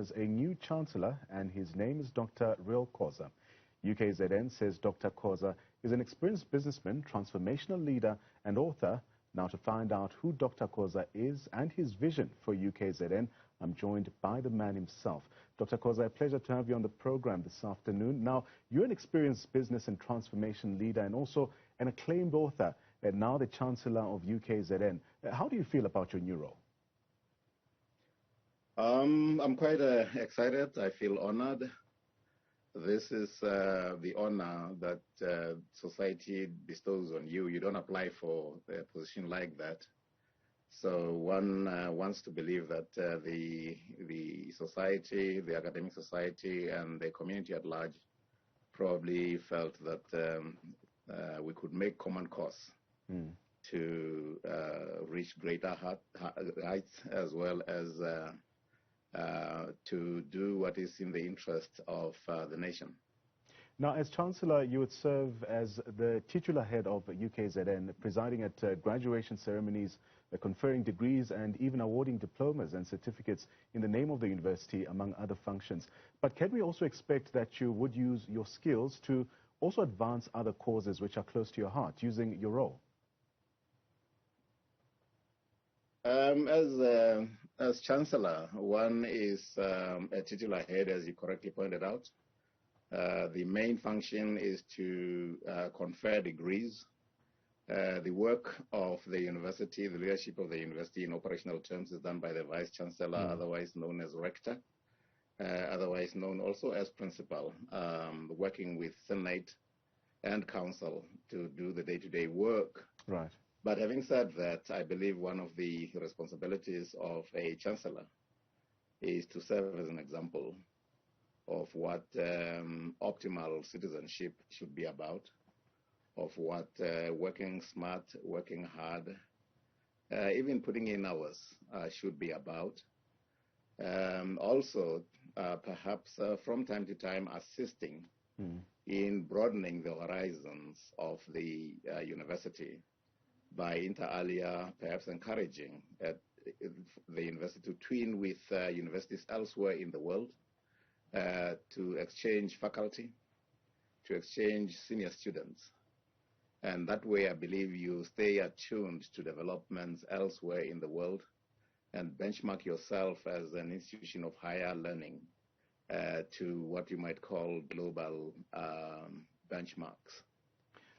there's a new Chancellor, and his name is Dr. Reuel Khoza. UKZN says Dr. Khoza is an experienced businessman, transformational leader, and author. Now, to find out who Dr. Khoza is and his vision for UKZN, I'm joined by the man himself. Dr. Khoza, a pleasure to have you on the program this afternoon. Now, you're an experienced business and transformation leader and also an acclaimed author, and now the Chancellor of UKZN. How do you feel about your new role? I'm quite excited. I feel honored. This is the honor that society bestows on you. You don't apply for a position like that. So one wants to believe that the society, the academic society, and the community at large probably felt that we could make common cause to reach greater heights, as well as to do what is in the interest of the nation. Now, as Chancellor, you would serve as the titular head of UKZN, presiding at graduation ceremonies, conferring degrees, and even awarding diplomas and certificates in the name of the university, among other functions. But can we also expect that you would use your skills to also advance other causes which are close to your heart, using your role? As Chancellor, one is a titular head, as you correctly pointed out. The main function is to confer degrees. The work of the university, the leadership of the university in operational terms, is done by the Vice Chancellor, otherwise known as Rector, otherwise known also as Principal, working with Senate and Council to do the day-to-day work. Right. But having said that, I believe one of the responsibilities of a Chancellor is to serve as an example of what optimal citizenship should be about, of what working smart, working hard, even putting in hours should be about. Also, perhaps from time to time assisting in broadening the horizons of the university by inter alia, perhaps encouraging the university to twin with universities elsewhere in the world, to exchange faculty, to exchange senior students. And that way, I believe you stay attuned to developments elsewhere in the world and benchmark yourself as an institution of higher learning to what you might call global benchmarks.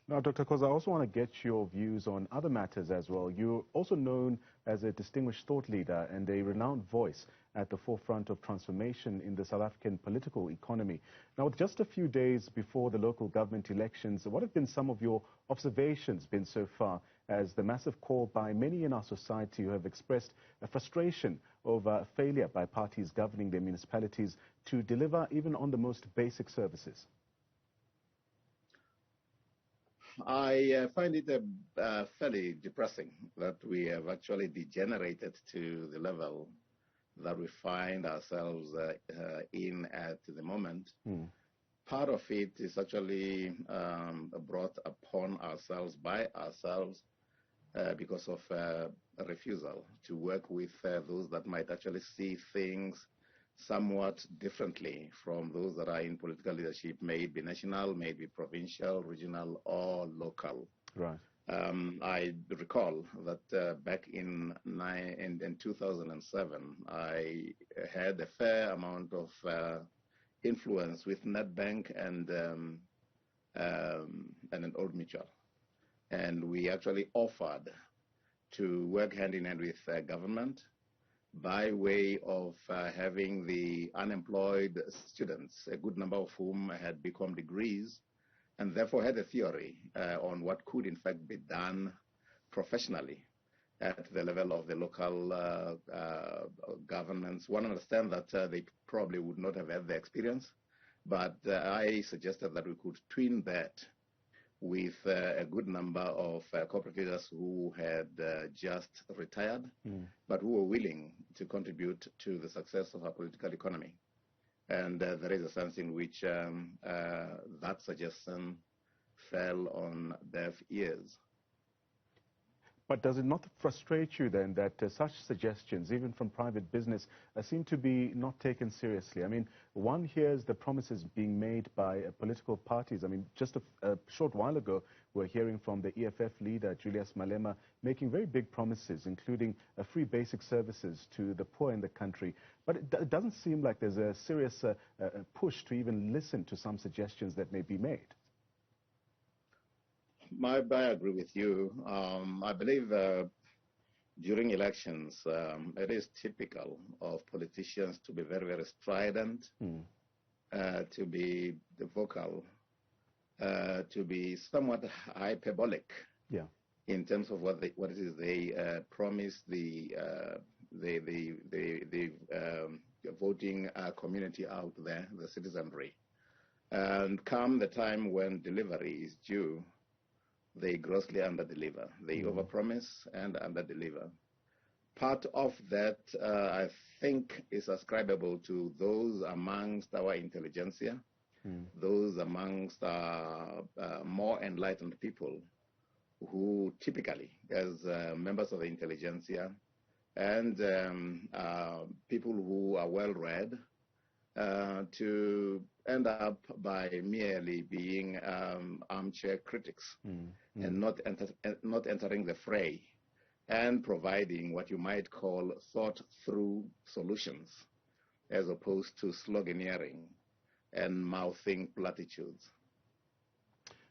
Now, Dr. Khoza, I also want to get your views on other matters as well. You're also known as a distinguished thought leader and a renowned voice at the forefront of transformation in the South African political economy. Now, with just a few days before the local government elections, what have been some of your observations been so far as the massive call by many in our society who have expressed a frustration over failure by parties governing their municipalities to deliver even on the most basic services? I find it fairly depressing that we have actually degenerated to the level that we find ourselves in at the moment. Part of it is actually brought upon ourselves by ourselves because of a refusal to work with those that might actually see things somewhat differently from those that are in political leadership, may it be national, may it be provincial, regional, or local. Right. I recall that back in 2007, I had a fair amount of influence with Nedbank and an Old Mutual. And we actually offered to work hand in hand with government by way of having the unemployed students, a good number of whom had become degrees, and therefore had a theory on what could in fact be done professionally at the level of the local governments. One understands that they probably would not have had the experience, but I suggested that we could twin that with a good number of corporate leaders who had just retired, but who were willing to contribute to the success of our political economy. And there is a sense in which that suggestion fell on deaf ears. But does it not frustrate you then that such suggestions, even from private business, seem to be not taken seriously? I mean, one hears the promises being made by political parties. I mean, just a short while ago, we're hearing from the EFF leader, Julius Malema, making very big promises, including free basic services to the poor in the country. But it doesn't seem like there's a serious push to even listen to some suggestions that may be made. I agree with you. I believe during elections, it is typical of politicians to be very, very strident, to be vocal, to be somewhat hyperbolic in terms of what it is they promise the voting community out there, the citizenry. And come the time when delivery is due, they grossly underdeliver. They overpromise and underdeliver. Part of that, I think, is ascribable to those amongst our intelligentsia, those amongst more enlightened people who typically, as members of the intelligentsia and people who are well-read, to end up by merely being armchair critics and not entering the fray and providing what you might call thought-through solutions as opposed to sloganeering and mouthing platitudes.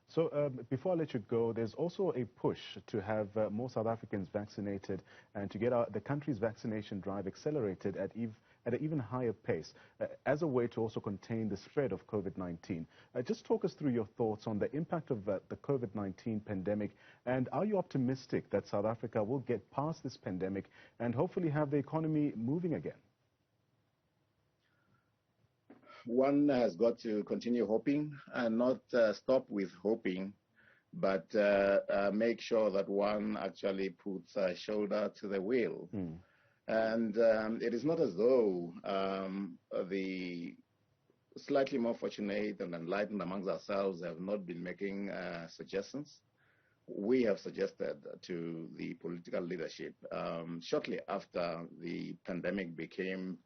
So before I let you go, there's also a push to have more South Africans vaccinated and to get the country's vaccination drive accelerated at an even higher pace as a way to also contain the spread of COVID-19. Just talk us through your thoughts on the impact of the COVID-19 pandemic, and are you optimistic that South Africa will get past this pandemic and hopefully have the economy moving again? One has got to continue hoping and not stop with hoping, but make sure that one actually puts a shoulder to the wheel. And it is not as though the slightly more fortunate and enlightened amongst ourselves have not been making suggestions. We have suggested to the political leadership shortly after the pandemic became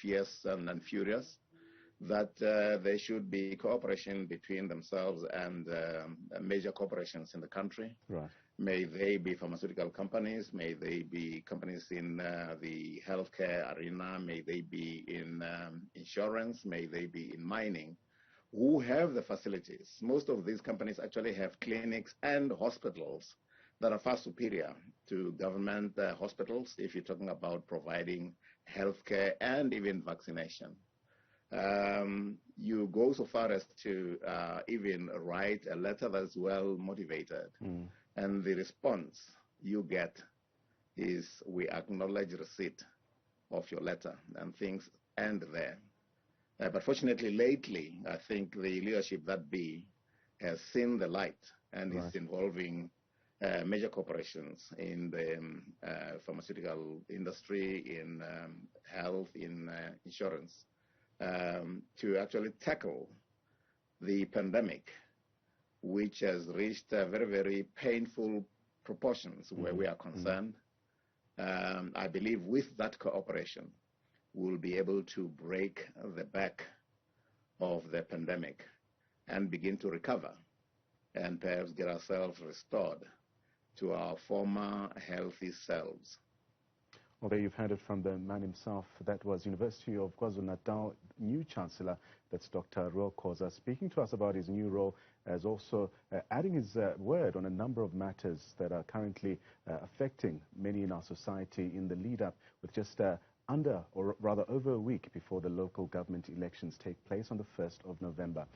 fierce and furious that there should be cooperation between themselves and major corporations in the country. Right. May they be pharmaceutical companies, may they be companies in the healthcare arena, may they be in insurance, may they be in mining, who have the facilities. Most of these companies actually have clinics and hospitals that are far superior to government hospitals if you're talking about providing healthcare and even vaccination. You go so far as to even write a letter that's well motivated. And the response you get is, we acknowledge receipt of your letter, and things end there. But fortunately, lately, I think the leadership that be has seen the light and is involving major corporations in the pharmaceutical industry, in health, in insurance, to actually tackle the pandemic, which has reached very, very painful proportions where we are concerned. I believe with that cooperation, we'll be able to break the back of the pandemic and begin to recover and perhaps get ourselves restored to our former healthy selves. Well, there you've heard it from the man himself. That was University of KwaZulu-Natal new Chancellor, that's Dr. Reuel Khoza, speaking to us about his new role, as also adding his word on a number of matters that are currently affecting many in our society in the lead-up, with just over a week before the local government elections take place on the 1st of November.